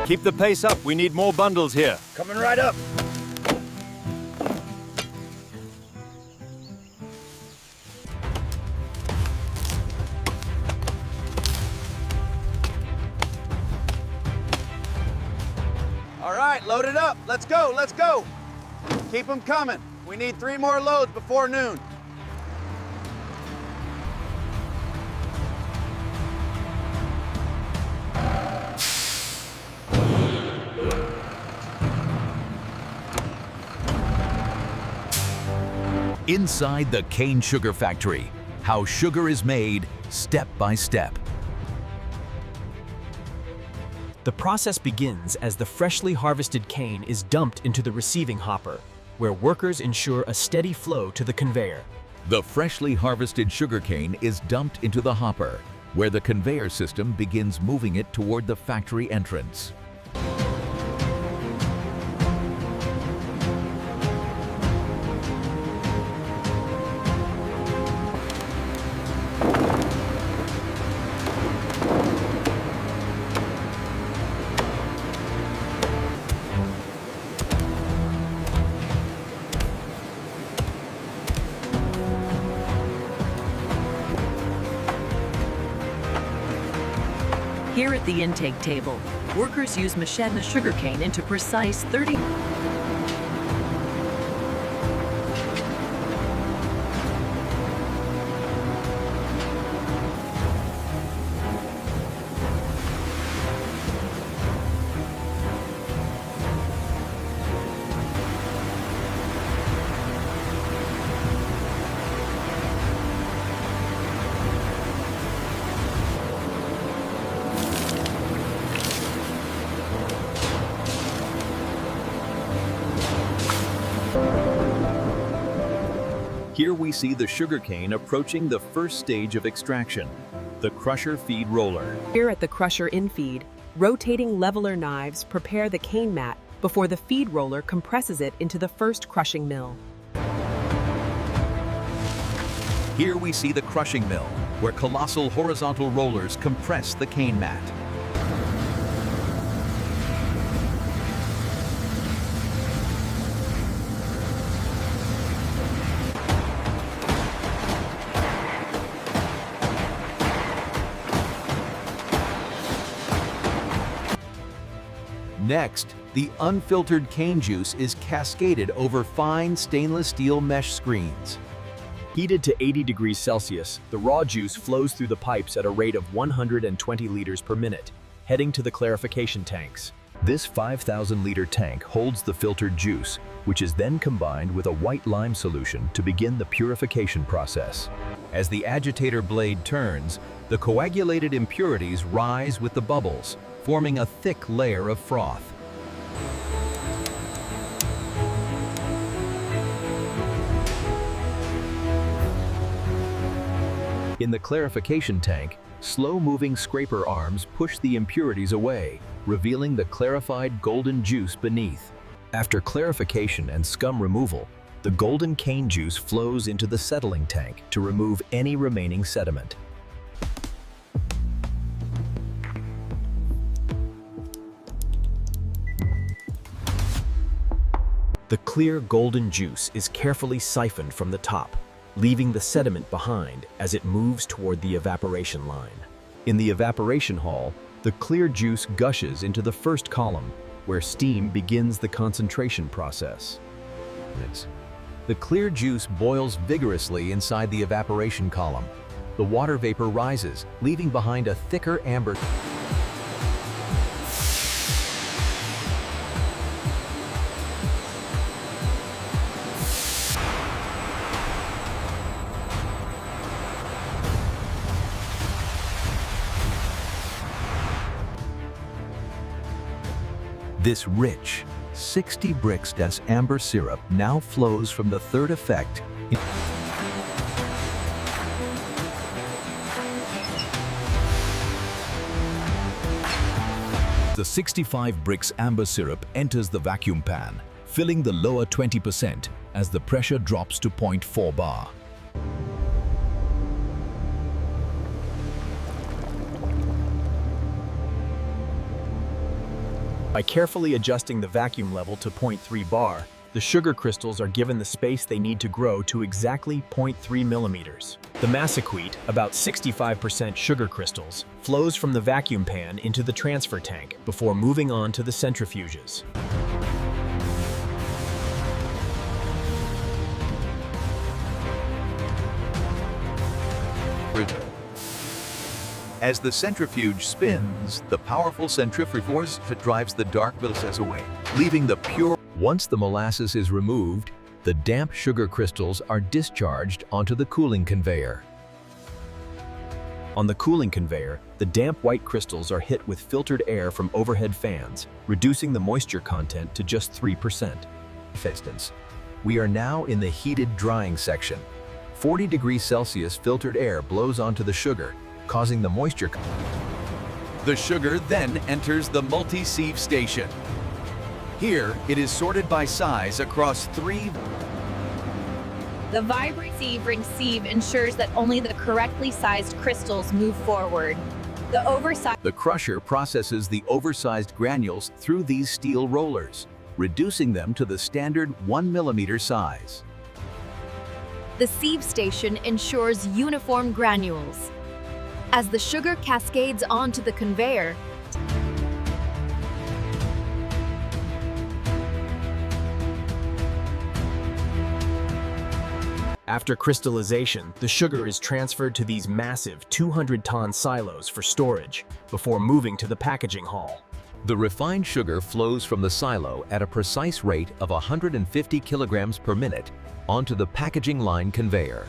Keep the pace up. We need more bundles here. Coming right up. All right, load it up. Let's go, let's go. Keep them coming. We need 3 more loads before noon. Inside the cane sugar factory, how sugar is made step by step. The process begins as the freshly harvested cane is dumped into the receiving hopper, where workers ensure a steady flow to the conveyor. The freshly harvested sugarcane is dumped into the hopper, where the conveyor system begins moving it toward the factory entrance. Here at the intake table, workers use machete the sugarcane into precise 30. Here we see the sugarcane approaching the first stage of extraction, the crusher feed roller. Here at the crusher infeed, rotating leveler knives prepare the cane mat before the feed roller compresses it into the first crushing mill. Here we see the crushing mill, where colossal horizontal rollers compress the cane mat. Next, the unfiltered cane juice is cascaded over fine stainless steel mesh screens. Heated to 80 degrees Celsius, the raw juice flows through the pipes at a rate of 120 liters per minute, heading to the clarification tanks. This 5,000-liter tank holds the filtered juice, which is then combined with a white lime solution to begin the purification process. As the agitator blade turns, the coagulated impurities rise with the bubbles, forming a thick layer of froth. In the clarification tank, slow-moving scraper arms push the impurities away, revealing the clarified golden juice beneath. After clarification and scum removal, the golden cane juice flows into the settling tank to remove any remaining sediment. The clear golden juice is carefully siphoned from the top, leaving the sediment behind as it moves toward the evaporation line. In the evaporation hall, the clear juice gushes into the first column, where steam begins the concentration process. The clear juice boils vigorously inside the evaporation column. The water vapor rises, leaving behind a thicker amber. This rich, 60 bricks des amber syrup now flows from the third effect. The 65 bricks amber syrup enters the vacuum pan, filling the lower 20% as the pressure drops to 0.4 bar. By carefully adjusting the vacuum level to 0.3 bar, the sugar crystals are given the space they need to grow to exactly 0.3 millimeters. The massicrete, about 65% sugar crystals, flows from the vacuum pan into the transfer tank before moving on to the centrifuges. As the centrifuge spins, the powerful centrifugal force drives the dark molasses away, leaving the pure. Once the molasses is removed, the damp sugar crystals are discharged onto the cooling conveyor. On the cooling conveyor, the damp white crystals are hit with filtered air from overhead fans, reducing the moisture content to just 3%. For instance, we are now in the heated drying section. 40 degrees Celsius filtered air blows onto the sugar, causing the moisture. The sugar then enters the multi-sieve station. Here, it is sorted by size across 3. The vibrant sieve ensures that only the correctly sized crystals move forward. The crusher processes the oversized granules through these steel rollers, reducing them to the standard 1 millimeter size. The sieve station ensures uniform granules. As the sugar cascades onto the conveyor, after crystallization, the sugar is transferred to these massive 200-ton silos for storage before moving to the packaging hall. The refined sugar flows from the silo at a precise rate of 150 kilograms per minute onto the packaging line conveyor.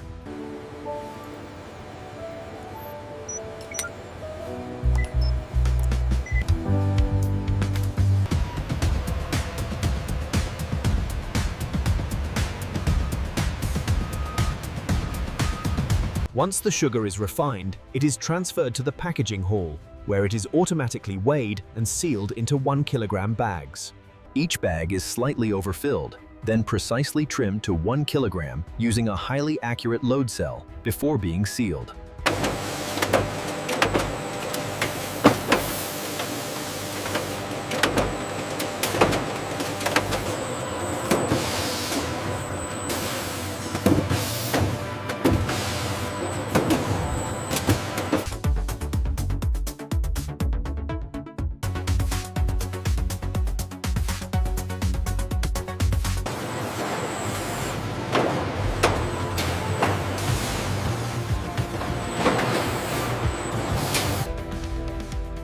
Once the sugar is refined, it is transferred to the packaging hall, where it is automatically weighed and sealed into 1 kilogram bags. Each bag is slightly overfilled, then precisely trimmed to 1 kilogram using a highly accurate load cell before being sealed.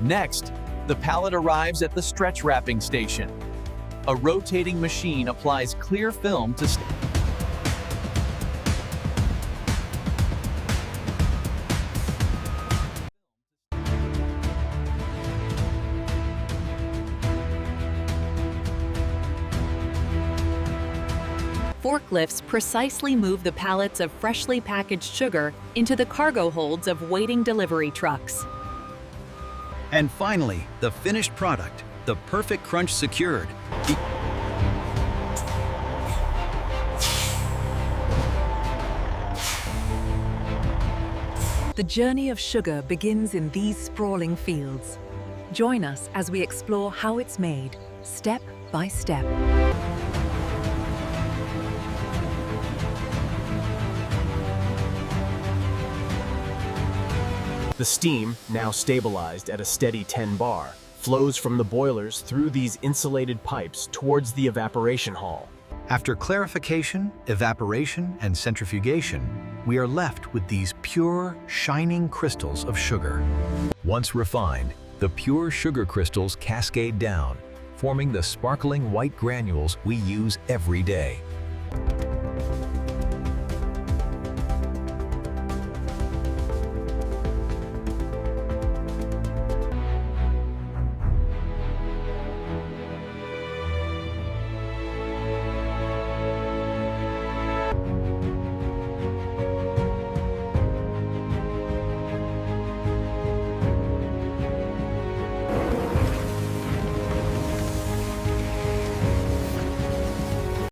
Next, the pallet arrives at the stretch wrapping station. A rotating machine applies clear film to Forklifts precisely move the pallets of freshly packaged sugar into the cargo holds of waiting delivery trucks. And finally, the finished product, the perfect crunch secured. The journey of sugar begins in these sprawling fields. Join us as we explore how it's made, step by step. The steam, now stabilized at a steady 10 bar, flows from the boilers through these insulated pipes towards the evaporation hall. After clarification, evaporation, and centrifugation, we are left with these pure, shining crystals of sugar. Once refined, the pure sugar crystals cascade down, forming the sparkling white granules we use every day.